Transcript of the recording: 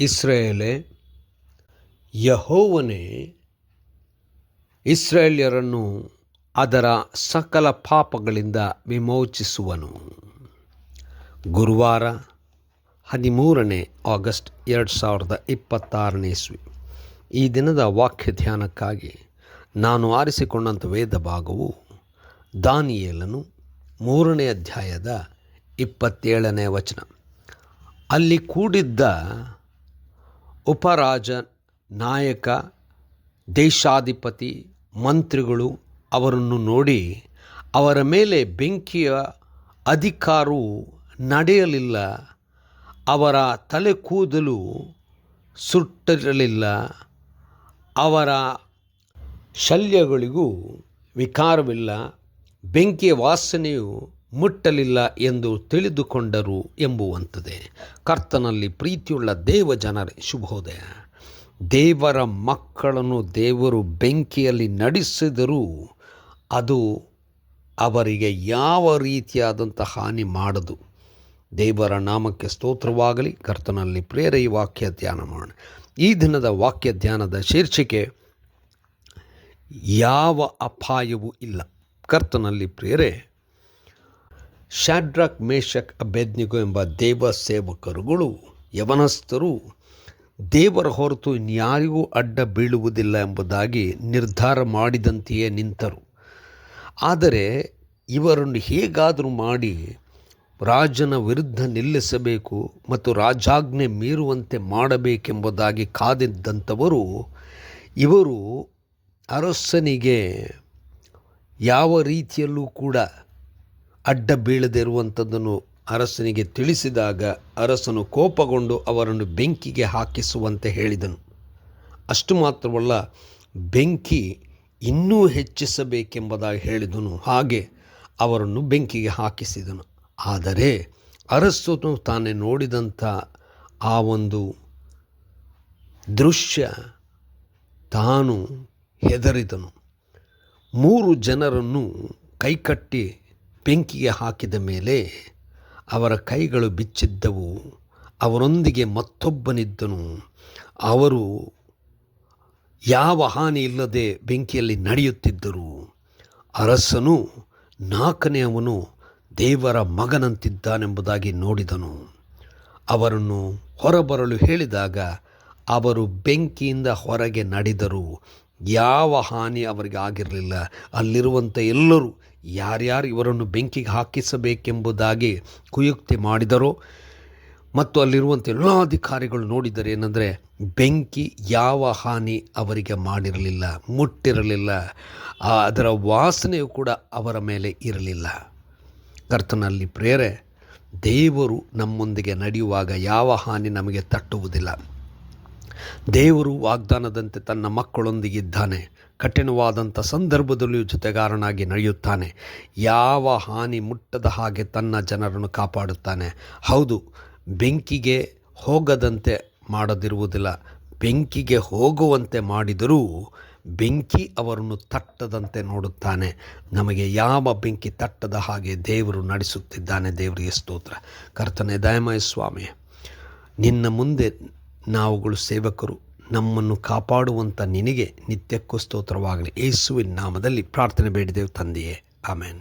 ಇಸ್ರಾಯೇಲೇ, ಯೆಹೋವನೇ ಇಸ್ರಾಯೇಲ್ಯರನ್ನು ಅದರ ಸಕಲ ಪಾಪಗಳಿಂದ ವಿಮೋಚಿಸುವನು. ಗುರುವಾರ 13 ಆಗಸ್ಟ್ 2026 ಇಸ್ವಿ. ಈ ದಿನದ ವಾಕ್ಯ ಧ್ಯಾನಕ್ಕಾಗಿ ನಾನು ಆರಿಸಿಕೊಂಡಂಥ ವೇದ ಭಾಗವು ದಾನಿಯೇಲನು 3ನೇ ಅಧ್ಯಾಯದ 27ನೇ ವಚನ. ಅಲ್ಲಿ ಕೂಡಿದ್ದ ಉಪರಾಜ, ನಾಯಕ, ದೇಶಾಧಿಪತಿ, ಮಂತ್ರಿಗಳು ಅವರನ್ನು ನೋಡಿ ಅವರ ಮೇಲೆ ಬೆಂಕಿಯ ಅಧಿಕಾರವು ನಡೆಯಲಿಲ್ಲ, ಅವರ ತಲೆ ಕೂದಲು ಸುಟ್ಟಿರಲಿಲ್ಲ, ಅವರ ಶಲ್ಯಗಳಿಗೂ ವಿಕಾರವಿಲ್ಲ, ಬೆಂಕಿಯ ವಾಸನೆಯು ಮುಟ್ಟಲಿಲ್ಲ ಎಂದು ತಿಳಿದುಕೊಂಡರು ಎಂಬುವಂಥದ್ದೇ. ಕರ್ತನಲ್ಲಿ ಪ್ರೀತಿಯುಳ್ಳ ದೇವ ಜನರೇ, ಶುಭೋದಯ. ದೇವರ ಮಕ್ಕಳನ್ನು ದೇವರು ಬೆಂಕಿಯಲ್ಲಿ ನಡೆಸಿದರೂ ಅದು ಅವರಿಗೆ ಯಾವ ರೀತಿಯಾದಂಥ ಹಾನಿ ಮಾಡದು. ದೇವರ ನಾಮಕ್ಕೆ ಸ್ತೋತ್ರವಾಗಲಿ. ಕರ್ತನಲ್ಲಿ ಪ್ರೇರೆಯ ವಾಕ್ಯ ಧ್ಯಾನ ಮಾಡೋಣ. ಈ ದಿನದ ವಾಕ್ಯ ಧ್ಯಾನದ ಶೀರ್ಷಿಕೆ ಯಾವ ಅಪಾಯವೂ ಇಲ್ಲ. ಕರ್ತನಲ್ಲಿ ಪ್ರೇರೆ, ಶಾಡ್ರಕ್, ಮೇಷಕ್, ಅಬೇದ್ನೆಗೋ ಎಂಬ ದೇವ ಸೇವಕರುಗಳು, ಯವನಸ್ಥರು ದೇವರ ಹೊರತು ಇನ್ಯಾರಿಗೂ ಅಡ್ಡ ಬೀಳುವುದಿಲ್ಲ ಎಂಬುದಾಗಿ ನಿರ್ಧಾರ ಮಾಡಿದಂತೆಯೇ ನಿಂತರು. ಆದರೆ ಇವರನ್ನು ಹೇಗಾದರೂ ಮಾಡಿ ರಾಜನ ವಿರುದ್ಧ ನಿಲ್ಲಿಸಬೇಕು ಮತ್ತು ರಾಜಾಜ್ಞೆ ಮೀರುವಂತೆ ಮಾಡಬೇಕೆಂಬುದಾಗಿ ಕಾದಿದ್ದಂಥವರು, ಇವರು ಅರಸನಿಗೆ ಯಾವ ರೀತಿಯಲ್ಲೂ ಕೂಡ ಅಡ್ಡ ಬೀಳದಿರುವಂಥದ್ದನ್ನು ಅರಸನಿಗೆ ತಿಳಿಸಿದಾಗ ಅರಸನು ಕೋಪಗೊಂಡು ಅವರನ್ನು ಬೆಂಕಿಗೆ ಹಾಕಿಸುವಂತೆ ಹೇಳಿದನು. ಅಷ್ಟು ಮಾತ್ರವಲ್ಲ, ಬೆಂಕಿ ಇನ್ನೂ ಹೆಚ್ಚಿಸಬೇಕೆಂಬುದಾಗಿ ಹೇಳಿದನು. ಹಾಗೆ ಅವರನ್ನು ಬೆಂಕಿಗೆ ಹಾಕಿಸಿದನು. ಆದರೆ ಅರಸನು ತಾನೇ ನೋಡಿದಂಥ ಆ ಒಂದು ದೃಶ್ಯ ತಾನು ಹೆದರಿದನು. 3 ಜನರನ್ನು ಕೈಕಟ್ಟಿ ಬೆಂಕಿಗೆ ಹಾಕಿದ ಮೇಲೆ ಅವರ ಕೈಗಳು ಬಿಚ್ಚಿದ್ದವು. ಅವರೊಂದಿಗೆ ಮತ್ತೊಬ್ಬನಿದ್ದನು. ಅವರು ಯಾವ ಹಾನಿ ಇಲ್ಲದೆ ಬೆಂಕಿಯಲ್ಲಿ ನಡೆಯುತ್ತಿದ್ದರು. ಅರಸನು 4ನೇಯವನು ದೇವರ ಮಗನಂತಿದ್ದಾನೆಂಬುದಾಗಿ ನೋಡಿದನು. ಅವರನ್ನು ಹೊರಬರಲು ಹೇಳಿದಾಗ ಅವರು ಬೆಂಕಿಯಿಂದ ಹೊರಗೆ ನಡೆದರು. ಯಾವ ಹಾನಿ ಅವರಿಗೆ ಆಗಿರಲಿಲ್ಲ. ಅಲ್ಲಿರುವಂಥ ಎಲ್ಲರೂ ಯಾರ್ಯಾರು ಇವರನ್ನು ಬೆಂಕಿಗೆ ಹಾಕಿಸಬೇಕೆಂಬುದಾಗಿ ಕುಯುಕ್ತಿ ಮಾಡಿದರೋ ಮತ್ತು ಅಲ್ಲಿರುವಂಥ ಎಲ್ಲ ಅಧಿಕಾರಿಗಳು ನೋಡಿದರೆ ಏನಂದರೆ, ಬೆಂಕಿ ಯಾವ ಹಾನಿ ಅವರಿಗೆ ಮಾಡಿರಲಿಲ್ಲ, ಮುಟ್ಟಿರಲಿಲ್ಲ, ಅದರ ವಾಸನೆಯು ಕೂಡ ಅವರ ಮೇಲೆ ಇರಲಿಲ್ಲ. ಕರ್ತನಲ್ಲಿ ಪ್ರೇರೆ, ದೇವರು ನಮ್ಮೊಂದಿಗೆ ನಡೆಯುವಾಗ ಯಾವ ಹಾನಿ ನಮಗೆ ತಟ್ಟುವುದಿಲ್ಲ. ದೇವರು ವಾಗ್ದಾನದಂತೆ ತನ್ನ ಮಕ್ಕಳೊಂದಿಗಿದ್ದಾನೆ. ಕಠಿಣವಾದಂಥ ಸಂದರ್ಭದಲ್ಲಿಯೂ ಜೊತೆಗಾರನಾಗಿ ನಡೆಯುತ್ತಾನೆ. ಯಾವ ಹಾನಿ ಮುಟ್ಟದ ಹಾಗೆ ತನ್ನ ಜನರನ್ನು ಕಾಪಾಡುತ್ತಾನೆ. ಹೌದು, ಬೆಂಕಿಗೆ ಹೋಗದಂತೆ ಮಾಡದಿರುವುದಿಲ್ಲ, ಬೆಂಕಿಗೆ ಹೋಗುವಂತೆ ಮಾಡಿದರೂ ಬೆಂಕಿ ಅವರನ್ನು ತಟ್ಟದಂತೆ ನೋಡುತ್ತಾನೆ. ನಮಗೆ ಯಾವ ಬೆಂಕಿ ತಟ್ಟದ ಹಾಗೆ ದೇವರು ನಡೆಸುತ್ತಿದ್ದಾನೆ. ದೇವರಿಗೆ ಸ್ತೋತ್ರ. ಕರ್ತನೇ, ದಯಮಯ ಸ್ವಾಮಿ, ನಿನ್ನ ಮುಂದೆ ನಾವುಗಳು ಸೇವಕರು. ನಮ್ಮನ್ನು ಕಾಪಾಡುವಂಥ ನಿನಗೆ ನಿತ್ಯಕ್ಕೂ ಸ್ತೋತ್ರವಾಗಲಿ. ಯೇಸುವಿನ ನಾಮದಲ್ಲಿ ಪ್ರಾರ್ಥನೆ ಬೇಡಿದೆವು ತಂದೆಯೇ, ಆಮೆನ್.